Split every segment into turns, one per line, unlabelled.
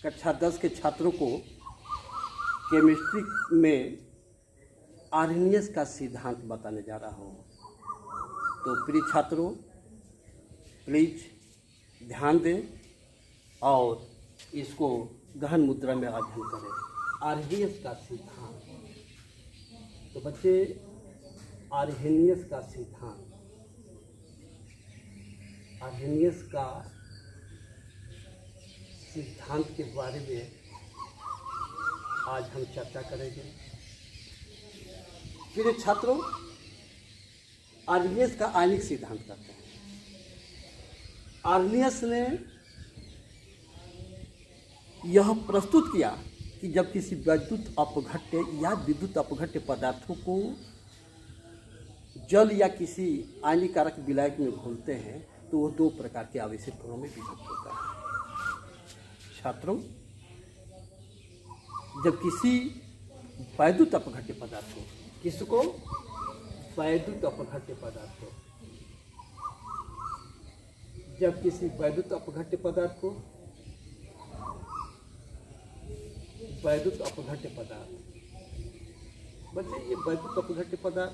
कक्षा 10 के छात्रों को केमिस्ट्री में आर्हेनियस का सिद्धांत बताने जा रहा हूँ। तो प्रिय छात्रों, प्लीज ध्यान दें और इसको गहन मुद्रा में अध्ययन करें। आर्हेनियस का सिद्धांत। तो बच्चे, आर्हेनियस का सिद्धांत, आर्हेनियस का सिद्धांत के बारे में आज हम चर्चा करेंगे। प्रिय छात्रों, आर्हेनियस का आयनिक सिद्धांत करते हैं। आर्हेनियस ने यह प्रस्तुत किया कि जब किसी विद्युत अपघट्य या विद्युत अपघट्य पदार्थों को जल या किसी आयनिकारक विलायक में घोलते हैं तो वह दो प्रकार के आवेशित कणों में विभक्त होता है। छात्रों, जब किसी वैद्युत अपघट्य पदार्थ को, किसको? वैद्युत अपघट्य पदार्थ को, जब किसी वैद्युत अपघट्य पदार्थ को, वैद्युत अपघट्य पदार्थ, बच्चे ये वैद्युत अपघट्य पदार्थ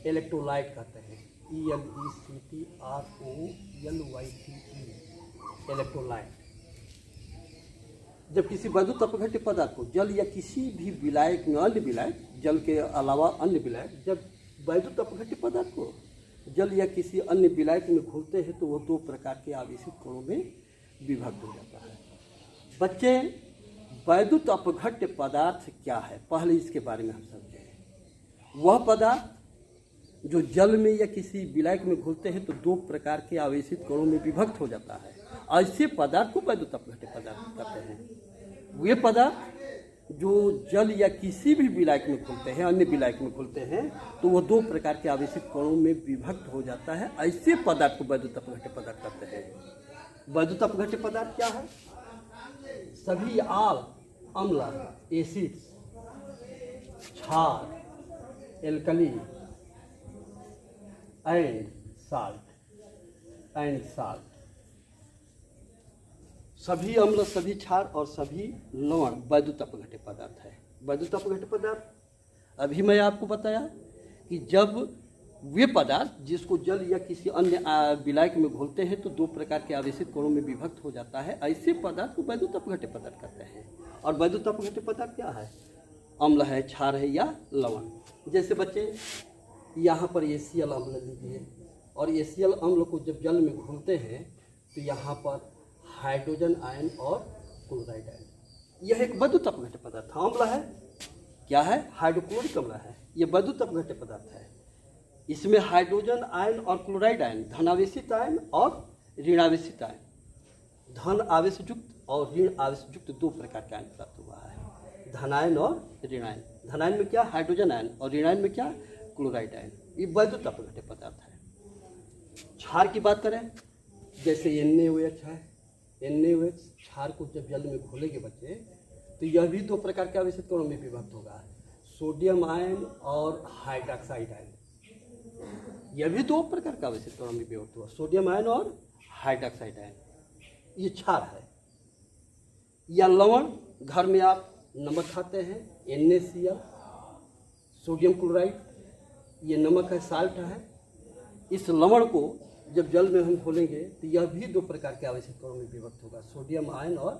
इलेक्ट्रोलाइट कहते हैं। ELECTROLYTE, electrolyte. जब किसी वैद्युत अपघट्य पदार्थ को जल या किसी भी विलायक में, अन्य विलायक, जल के अलावा अन्य विलायक, जब वैद्युत अपघट्य पदार्थ को जल या किसी अन्य विलायक में घोलते हैं तो वह दो प्रकार के आवेशित कणों में विभक्त हो जाता है। बच्चे, वैद्युत अपघट्य पदार्थ क्या है, पहले इसके बारे में हम समझें। वह पदार्थ जो जल में या किसी विलायक में घुलते हैं तो दो प्रकार के आवेशित कणों में विभक्त हो जाता है। ऐसे पदार्थ को वैद्युत अपघट्य पदार्थ कहते हैं। वे पदार्थ जो जल या किसी भी विलायक में घुलते हैं, अन्य विलायक में घुलते हैं तो वह दो प्रकार के आवेशित कणों में विभक्त हो जाता है। ऐसे पदार्थ को वैद्युत अपघट्य पदार्थ कहते हैं। वैद्युत अपघट्य पदार्थ क्या है? सभी अम्ल, एसिड्स, क्षार, एल्कली एंड साल्ट, सभी अम्ल, सभी क्षार और सभी लवण वैद्युत अपघट्य पदार्थ है। वैद्युत अपघट्य पदार्थ अभी मैं आपको बताया कि जब वे पदार्थ जिसको जल या किसी अन्य विलायक में घोलते हैं तो दो प्रकार के आवेशित कणों में विभक्त हो जाता है। ऐसे पदार्थ को वैद्युत अपघट्य पदार्थ कहते हैं। और वैद्युत अपघट्य पदार्थ क्या है? अम्ल है, क्षार है या लवण। जैसे बच्चे, यहाँ पर ACl अम्ल लीजिए, और ACl अम्ल को जब जल में घोलते हैं तो यहाँ पर हाइड्रोजन आयन और क्लोराइड आयन, यह एक वैद्युत अपघट्य पदार्थ है। अम्ल है, क्या है? हाइड्रोक्लोरिक अम्ल है। यह वैद्युत अपघट्य पदार्थ है। इसमें हाइड्रोजन आयन और क्लोराइड आयन, धनावेशित आयन और ऋणावेशित आयन, धन आवेश युक्त और ऋण आवेश युक्त दो प्रकार का आयन प्राप्त हुआ है। धनायन और ऋणायन। धनायन में क्या? हाइड्रोजन आयन, और ऋणायन में क्या? Chloride ion. ये वैद्युत अपघट्य पदार्थ है। क्षार की बात करें, जैसे NaOH है। NaOH क्षार को जब जल में घोलेंगे बच्चे तो यह भी दो प्रकार के आवेशित कणों में विभक्त होगा। सोडियम आयन और हाइड्रोक्साइड आयन, यह भी दो प्रकार का आवेशित कणों में विभक्त हुआ। सोडियम आयन और हाइड्रोक्साइड आयन, ये क्षार है। या लवण, घर में आप नमक खाते हैं, NaCl, सोडियम क्लोराइड, ये नमक है, साल्ट है। इस लवण को जब जल में हम घोलेंगे तो यह भी दो प्रकार के आवेशित कणों में विभक्त होगा, सोडियम आयन और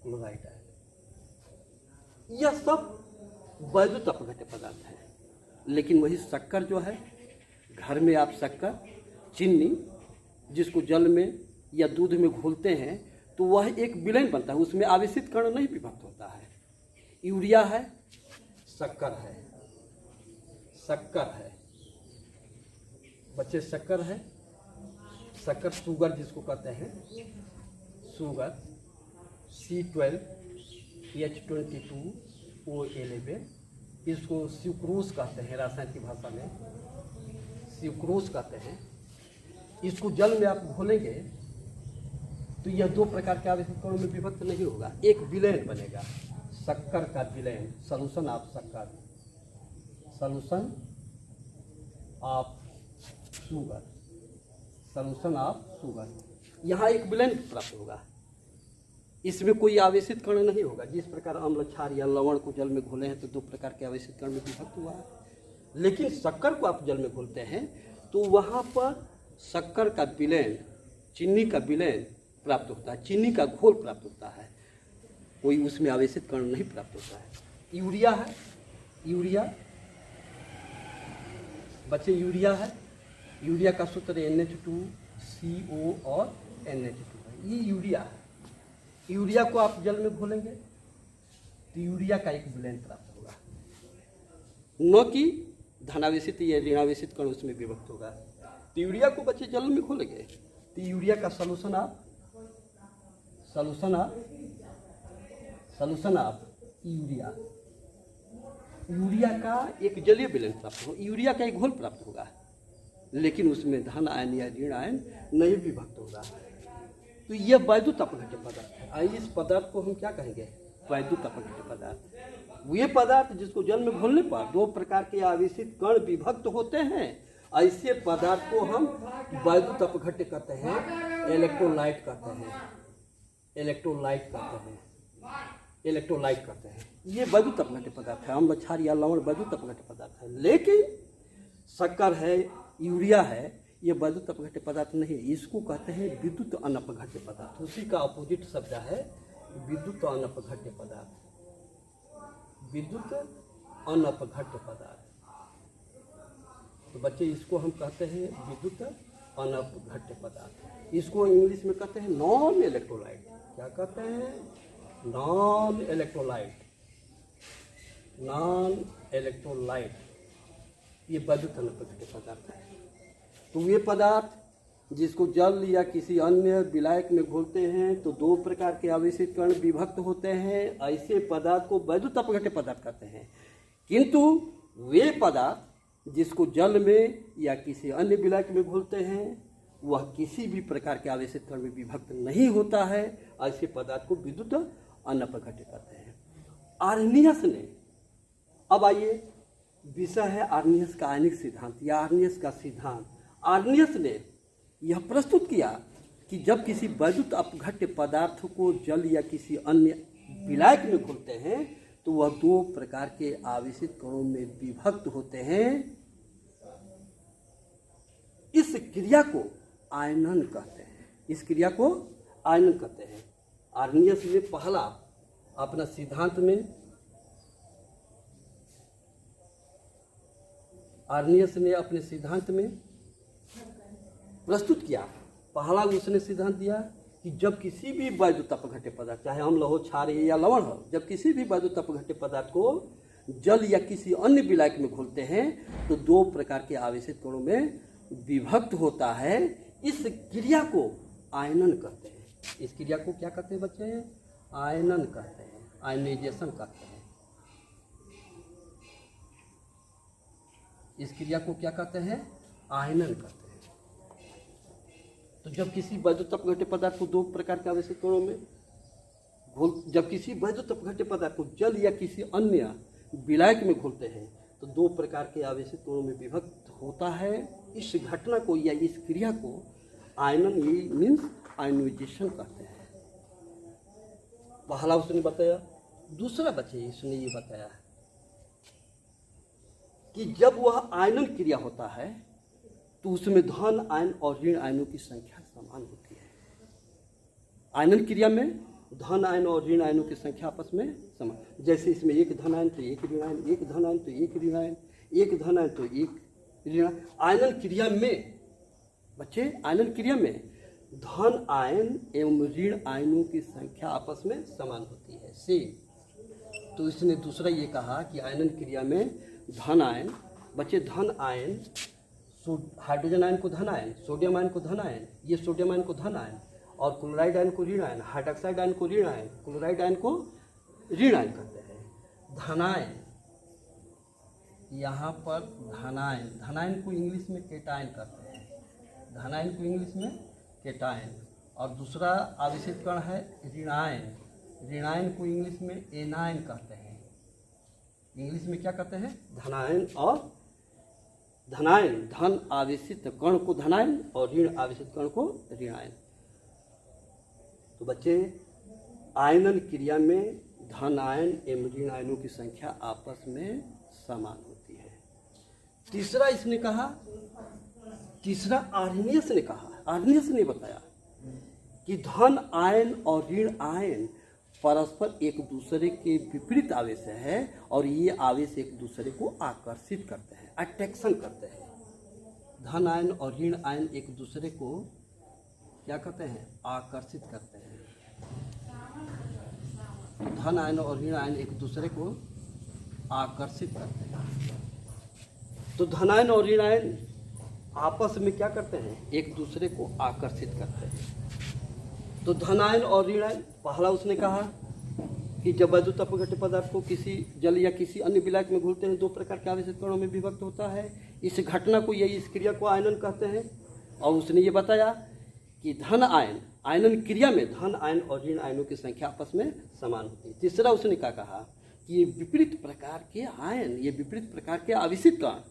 क्लोराइड आयन। यह सब वैद्युत अपघट्य पदार्थ है। लेकिन वही शक्कर जो है, घर में आप शक्कर, चीनी, जिसको जल में या दूध में घोलते हैं तो वह एक विलयन बनता है, उसमें आवेशित कण नहीं विभक्त होता है। यूरिया है, शक्कर है, शक्कर है बच्चे, शक्कर है। शक्कर, शुगर जिसको कहते हैं, शुगर C12H22O11, इसको स्यूक्रोज कहते हैं, रासायनिक की भाषा में स्यूक्रोज कहते हैं। इसको जल में आप घोलेंगे तो यह दो प्रकार के आवेशित कणों में विभक्त नहीं होगा, एक विलयन बनेगा, शक्कर का विलयन, सॉल्यूशन ऑफ शक्कर, सॉल्यूशन ऑफ शुगर, यहाँ एक विलयन प्राप्त होगा। इसमें कोई आवेशित कण नहीं होगा। जिस प्रकार अम्ल, क्षार या लवण को जल में घोले हैं तो 2 प्रकार के आवेशित कण में विभक्त हुआ है। लेकिन शक्कर को आप जल में घोलते हैं तो वहाँ पर शक्कर का विलयन, चीनी का विलयन प्राप्त होता है, चीनी का घोल प्राप्त होता है, कोई उसमें आवेशित कण नहीं प्राप्त होता है। यूरिया है, यूरिया बच्चे यूरिया है, यूरिया का सूत्र NH2CO और NH2 है, ये यूरिया है। यूरिया को आप जल में घोलेंगे तो यूरिया का एक विलयन प्राप्त होगा, न कि धनावेशित या ऋणावेशित कण उसमें विभक्त होगा। तो यूरिया को बच्चे जल में घोलेंगे तो यूरिया का सॉल्यूशन आप यूरिया का एक जलीय विलयन प्राप्त होगा, यूरिया का एक घोल प्राप्त होगा, लेकिन उसमें धन आयन या ऋण आयन नहीं विभक्त होगा। तो यह वैद्युत अपघट्य पदार्थ है। आइए इस पदार्थ को हम क्या कहेंगे? वैद्युत अपघट्य पदार्थ। वे पदार्थ जिसको जल में घोलने पर 2 प्रकार के आवेशित कण विभक्त होते हैं, ऐसे पदार्थ को हम वैद्युत अपघट्य कहते हैं, इलेक्ट्रोलाइट कहते हैं। ये वैद्युत अपघट्य पदार्थ है। अम्ल, क्षार या लवण वैद्युत अपघट्य पदार्थ है। लेकिन शक्कर है, यूरिया है, ये वैद्युत अपघट्य पदार्थ नहीं है, इसको कहते हैं विद्युत अनपघट्य पदार्थ। उसी का अपोजिट शब्द है विद्युत अनपघट्य पदार्थ। विद्युत अनपघट्य पदार्थ, तो बच्चे इसको हम कहते हैं विद्युत अनपघट्य पदार्थ। इसको इंग्लिश में कहते हैं नॉन इलेक्ट्रोलाइट। क्या कहते हैं? Non electrolyte. ये वैद्युत अनपघट्य पदार्थ है। तो ये पदार्थ जिसको जल या किसी अन्य विलायक में घोलते हैं तो 2 प्रकार के आवेशित कण विभक्त होते हैं, ऐसे पदार्थ को वैद्युत अपघट्य पदार्थ कहते हैं। किंतु वे पदार्थ जिसको जल में या किसी अन्य विलायक में घोलते हैं वह किसी भी प्रकार के आवेशित कण में विभक्त नहीं होता है, ऐसे पदार्थ को विद्युत अनपघट्य कहते हैं। आर्नियस ने, अब आइए विषय है आर्नियस का आयनिक सिद्धांत या आर्नियस का सिद्धांत। आर्नियस ने यह प्रस्तुत किया कि जब किसी वैद्युत अपघट्य पदार्थ को जल या किसी अन्य विलायक में घोलते हैं तो वह 2 प्रकार के आवेशित कणों में विभक्त होते हैं। इस क्रिया को आयनन कहते हैं। इस क्रिया को आयनन कहते हैं। आर्नियस ने पहला अपना सिद्धांत में, आर्नियस ने अपने सिद्धांत में प्रस्तुत किया। पहला उसने सिद्धांत दिया कि जब किसी भी वैद्युत अपघट्य पदार्थ, चाहे अम्ल हो, क्षार या लवण हो, जब किसी भी वैद्युत अपघट्य पदार्थ को जल या किसी अन्य विलायक में घोलते हैं तो 2 प्रकार के आवेशित कणों में विभक्त होता है। इस क्रिया को आयनन कहते हैं। इस क्रिया को क्या कहते हैं बच्चे? आयनन कहते हैं, आयनाइजेशन कहते हैं। इस क्रिया को क्या कहते हैं? आयनन कहते हैं। तो जब किसी वैद्युत अपघट्य पदार्थ को 2 प्रकार के आवेशित कणों में जब किसी वैद्युत अपघट्य पदार्थ को जल या किसी अन्य विलायक में घोलते हैं तो 2 प्रकार के आवेशित कणों में विभक्त होता है। इस घटना को या इस क्रिया को आयनन, ये मीन्स आयनाइजेशन कहते हैं। पहला उसने बताया। दूसरा बच्चे इसने ये बताया कि जब वह आयनन क्रिया होता है तो उसमें धन आयन और ऋण आयनों की संख्या समान होती है। आयनन क्रिया में धन आयन और ऋण आयनों की संख्या आपस में समान। जैसे इसमें 1 धन आयन तो 1 ऋण आयन, 1 धन आयन तो 1 ऋण आयन, 1 धन आयन तो 1 ऋण आयन। आयनन क्रिया में बच्चे, आयनन क्रिया में धन आयन एवं ऋण आयनों की संख्या आपस में समान होती है, सेम। तो इसने दूसरा ये कहा कि आयनन क्रिया में धन आयन, बच्चे धन आयन, हाइड्रोजन आयन को धन आयन, सोडियम आयन को धन आयन, ये सोडियम आयन को धन आयन, और क्लोराइड आयन को ऋण आयन, हाइड्रोक्साइड आयन को ऋण आयन, क्लोराइड आयन को ऋण आयन कहते हैं। धनायन, यहाँ पर धनायन, धनायन को इंग्लिश में केटायन कहते हैं। धनायन को इंग्लिश में केटायन। और दूसरा आवेशित कण है ऋणायन। ऋणायन को इंग्लिश में एनायन कहते हैं। इंग्लिश में क्या कहते हैं? धनायन और धनायन। धन आवेशित कण को धनायन और ऋण आवेशित कण को ऋणायन। तो बच्चे आयनन क्रिया में धन आयन एवं ऋण आयनों की संख्या आपस में समान होती है। तीसरा इसने कहा, तीसरा आर्नियस ने कहा, आर्नियस ने बताया कि धन आयन और ऋण आयन परस्पर एक दूसरे के विपरीत आवेश है और ये आवेश एक दूसरे को आकर्षित करते हैं, अट्रैक्शन करते हैं। धन आयन और ऋण आयन एक दूसरे को क्या करते हैं? आकर्षित करते हैं। धन आयन और ऋण आयन एक दूसरे को आकर्षित करते हैं। तो धन आयन और ऋण आयन आपस में क्या करते हैं? एक दूसरे को आकर्षित करते हैं। तो धन आयन और ऋण आयन, पहला उसने कहा कि जब वैद्युत अपघट्य पदार्थ को किसी जल या किसी अन्य विलायक में घुलते हैं, दो प्रकार के आवेशित कणों में विभक्त होता है। इस घटना को या इस क्रिया को आयनन कहते हैं। और उसने ये बताया कि धन आयन, आयनन क्रिया में धन आयन और ऋण आयनों की संख्या आपस में समान होती है। तीसरा उसने क्या कहा कि ये विपरीत प्रकार के आयन, ये विपरीत प्रकार के आवेशित कण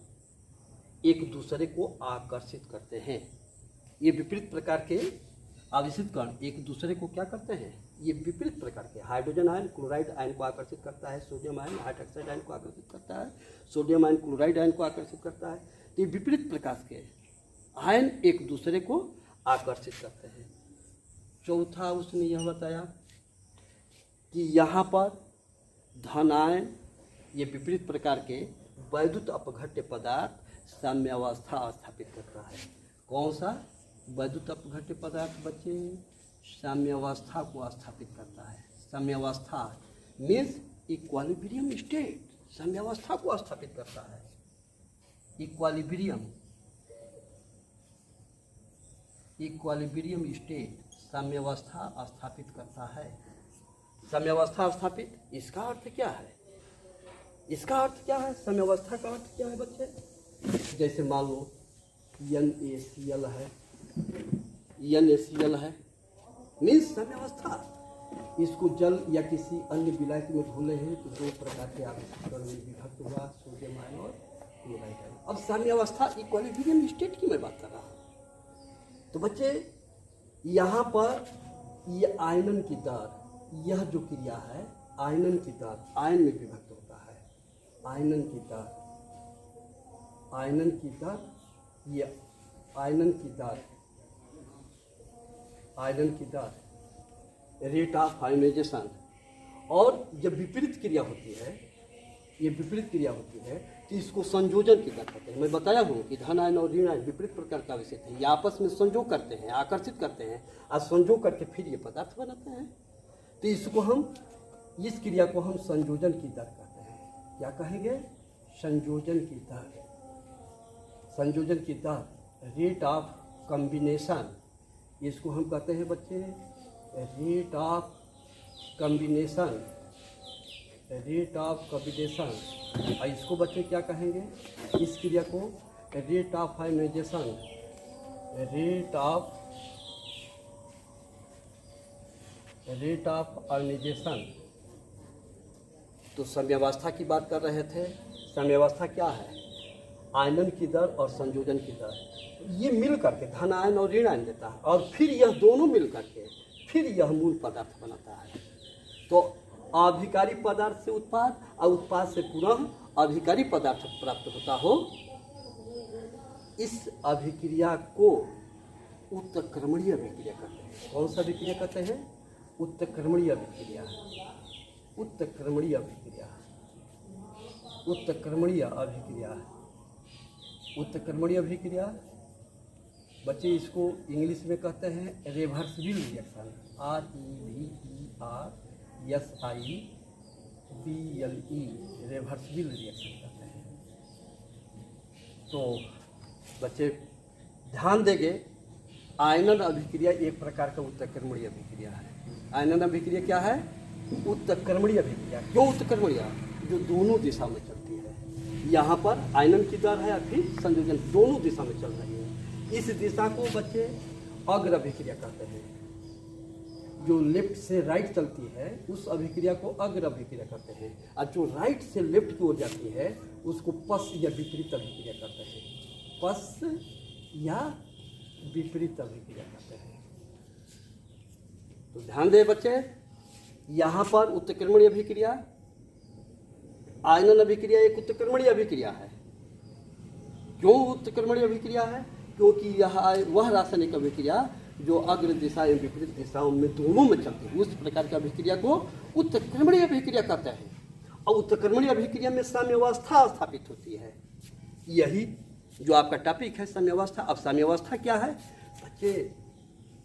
एक दूसरे को आकर्षित करते हैं। ये विपरीत प्रकार के आवेशित कण एक दूसरे को क्या करते हैं? ये विपरीत प्रकार के, हाइड्रोजन आयन क्लोराइड आयन को आकर्षित करता है, सोडियम आयन हाइड्रोक्साइड आयन को आकर्षित करता है, सोडियम आयन क्लोराइड आयन को आकर्षित करता है। तो ये विपरीत प्रकार के आयन एक दूसरे को आकर्षित करते हैं। चौथा उसने यह बताया कि यहाँ पर धन आयन, ये विपरीत प्रकार के वैद्युत अपघट्य पदार्थ साम्यावस्था स्थापित करता है। कौन सा वैद्युत अपघट्य पदार्थ बच्चे? साम्यावस्था को स्थापित करता है। साम्यावस्था मीन्स इक्विलिब्रियम स्टेट, साम्यावस्था को स्थापित करता है। इक्विलिब्रियम स्टेट साम्यावस्था स्थापित करता है। साम्यावस्था स्थापित, इसका अर्थ क्या है? इसका अर्थ क्या है? साम्यावस्था का अर्थ क्या है बच्चे? जैसे मान लो NaCl है, NaCl है, मीन्स साम्यावस्था। इसको जल या किसी अन्य विलायक में घोले हैं तो दो प्रकार के आवेशित कण में विभक्त हुआ, सोडियम आयन और क्लोराइड आयन। अब साम्यावस्था इक्विलिब्रियम स्टेट की मैं बात कर रहा हूँ। तो बच्चे यहाँ पर ये आयनन की दर, यह जो क्रिया है आयनन की दर, आयन में विभक्त होता है। आयनन की दर, ये आयनन की दर, रेट ऑफ आयनाइजेशन। और जब विपरीत क्रिया होती है, ये विपरीत क्रिया होती है तो इसको संयोजन की दर कहते हैं। मैं बताया हूँ कि धन आयन और ऋण आयन विपरीत प्रकार का आवेशित है, ये आपस में संयोग करते हैं, आकर्षित करते हैं और संयोग करके फिर ये पदार्थ बनाते हैं। तो इसको हम, इस क्रिया को हम संयोजन की दर कहते हैं। क्या कहेंगे? संयोजन की दर। संयोजन की दर, रेट ऑफ कॉम्बिनेशन, इसको हम कहते हैं बच्चे rate of combination, rate of combination. और इसको बच्चे क्या कहेंगे? इस क्रिया को rate of ionization, rate of ionization. तो साम्यावस्था की बात कर रहे थे। साम्यावस्था क्या है? आयनन की दर और संयोजन की दर, ये मिल करके धन आयन और ऋण आयन देता है और फिर यह दोनों मिल करके फिर यह मूल पदार्थ बनाता है। तो अभिकारी पदार्थ से उत्पाद और उत्पाद से पुनः अभिकारी पदार्थ प्राप्त होता हो, इस अभिक्रिया को उत्क्रमणीय अभिक्रिया कहते हैं। कौन सा अभिक्रिया कहते हैं? उत्क्रमणीय अभिक्रिया। उत्क्रमणीय अभिक्रिया, उत्क्रमणीय अभिक्रिया, उत्क्रमणीय अभिक्रिया। बच्चे इसको इंग्लिश में कहते हैं reversible reaction, REVERSIBLE, reversible reaction कहते हैं। तो बच्चे ध्यान देंगे, आयनन अभिक्रिया एक प्रकार का उत्क्रमणीय अभिक्रिया है। आयनन अभिक्रिया क्या है? उत्क्रमणीय अभिक्रिया। क्यों उत्क्रमणीय? जो दोनों दिशा में चलती है। यहाँ पर आयनन की दर है, फिर संयोजन, दोनों दिशा में चल रही है। इस दिशा को बच्चे अग्र अभिक्रिया कहते हैं। जो लेफ्ट से राइट चलती है उस अभिक्रिया को अग्र अभिक्रिया कहते हैं, और जो राइट से लेफ्ट की ओर जाती है उसको पश्च या विपरीत अभिक्रिया कहते हैं। पश्च या विपरीत अभिक्रिया कहते हैं। तो ध्यान दें बच्चे, यहाँ पर उत्क्रमणीय अभिक्रिया, आयनन अभिक्रिया एक उत्क्रमणीय अभिक्रिया है। क्यों उत्क्रमणीय अभिक्रिया है? क्योंकि यह वह रासायनिक अभिक्रिया जो अग्र दिशा एवं विपरीत दिशाओं में दोनों में चलती है, उस प्रकार की अभिक्रिया को उत्क्रमणीय अभिक्रिया कहते हैं। और उत्क्रमणीय अभिक्रिया में साम्यावस्था स्थापित होती है। यही जो आपका टॉपिक है साम्यावस्था। अब साम्यावस्था क्या है बच्चे?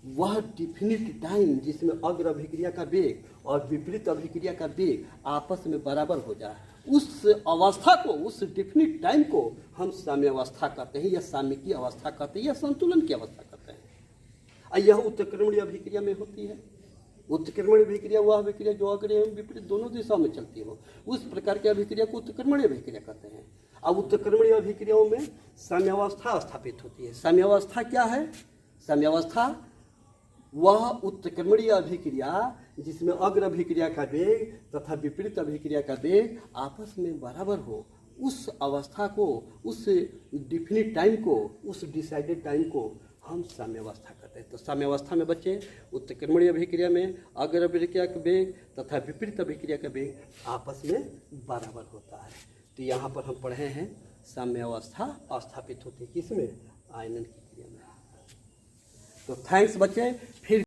वह डिफिनिट टाइम जिसमें अग्र अभिक्रिया का वेग और विपरीत अभिक्रिया का वेग आपस में बराबर हो जाए, उस अवस्था को, उस डिफिनिट टाइम को हम साम्यावस्था कहते हैं, या साम्यिकी अवस्था कहते हैं, या संतुलन की अवस्था कहते हैं। और यह उत्क्रमणीय अभिक्रिया में होती है। उत्क्रमणीय अभिक्रिया वह अभिक्रिया जो अग्र एवं विपरीत दोनों दिशाओं में चलती हो, उस प्रकार की अभिक्रिया को उत्क्रमणीय अभिक्रिया कहते हैं। अब उत्क्रमणीय अभिक्रियाओं में साम्यावस्था स्थापित होती है। साम्यावस्था क्या है? साम्यावस्था वह उत्क्रमणीय अभिक्रिया जिसमें अग्र अभिक्रिया का वेग तथा विपरीत अभिक्रिया का वेग आपस में बराबर हो, उस अवस्था को, उस डिफिनिट टाइम को, उस डिसाइडेड टाइम को हम साम्यावस्था कहते हैं। तो साम्यावस्था में बच्चे उत्क्रमणीय अभिक्रिया में अग्र अभिक्रिया का वेग तथा विपरीत अभिक्रिया का वेग आपस में बराबर होता है। तो यहाँ पर हम पढ़े हैं साम्यावस्था स्थापित होती है किसमें? आयनन की क्रिया में। तो थैंक्स बच्चे। फिर